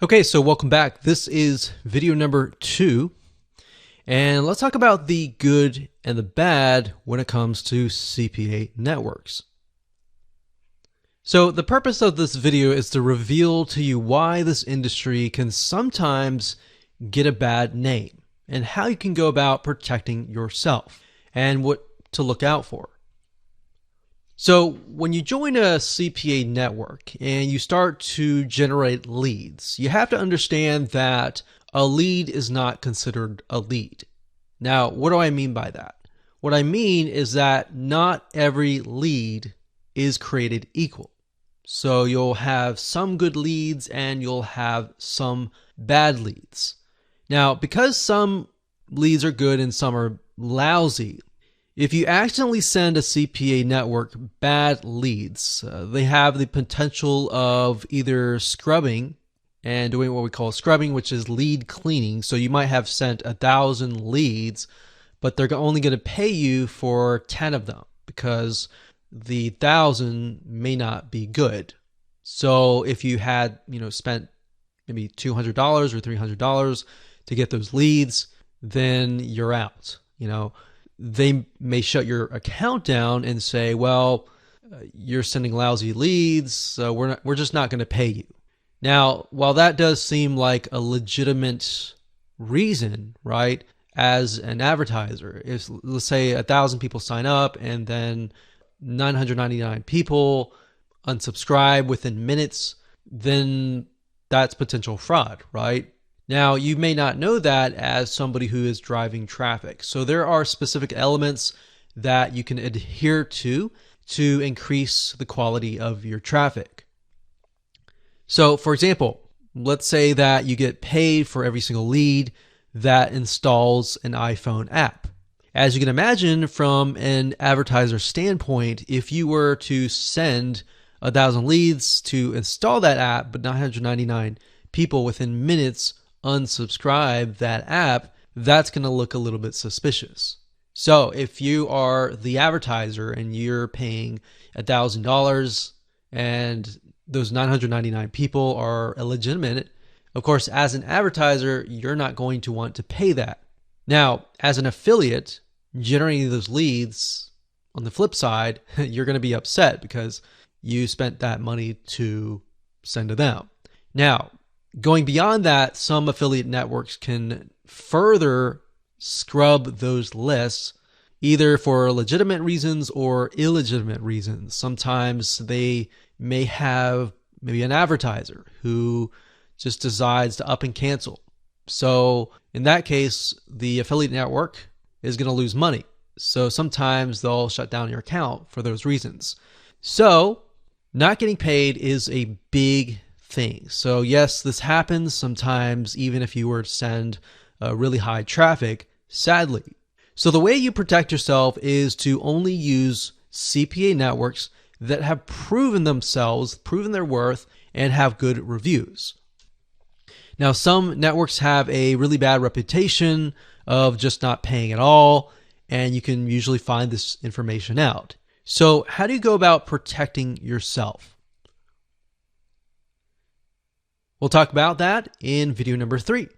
Okay, so welcome back. This is video number 2, and let's talk about the good and the bad when it comes to CPA networks. So the purpose of this video is to reveal to you why this industry can sometimes get a bad name and how you can go about protecting yourself and what to look out for. So when you join a CPA network and you start to generate leads, you have to understand that a lead is not considered a lead. Now, what do I mean by that? What I mean is that not every lead is created equal. So you'll have some good leads and you'll have some bad leads. Now, because some leads are good and some are lousy, if you accidentally send a CPA network bad leads, they have the potential of either scrubbing and doing what we call scrubbing, which is lead cleaning. So you might have sent 1,000 leads, but they're only going to pay you for 10 of them because the 1,000 may not be good. So if you had, spent maybe $200 or $300 to get those leads, then you're out. They may shut your account down and say, well, you're sending lousy leads, so we're just not going to pay you. Now, while that does seem like a legitimate reason, right, as an advertiser, if let's say 1,000 people sign up and then 999 people unsubscribe within minutes, then that's potential fraud, right? Now, you may not know that as somebody who is driving traffic. So there are specific elements that you can adhere to increase the quality of your traffic. So for example, let's say that you get paid for every single lead that installs an iPhone app. As you can imagine, from an advertiser standpoint, if you were to send 1,000 leads to install that app, but 999 people within minutes unsubscribe that app, that's going to look a little bit suspicious. So if you are the advertiser and you're paying $1,000 and those 999 people are illegitimate, of course, as an advertiser, you're not going to want to pay that. Now, as an affiliate, generating those leads, on the flip side, you're going to be upset because you spent that money to send to them. Now, going beyond that, some affiliate networks can further scrub those lists either for legitimate reasons or illegitimate reasons. Sometimes they may have maybe an advertiser who just decides to up and cancel. So in that case, the affiliate network is going to lose money. So sometimes they'll shut down your account for those reasons. So not getting paid is a big thing. So yes, this happens sometimes, even if you were to send really high traffic, sadly. So the way you protect yourself is to only use CPA networks that have proven themselves, proven their worth, and have good reviews. Now, some networks have a really bad reputation of just not paying at all, and you can usually find this information out. So how do you go about protecting yourself? We'll talk about that in video number 3.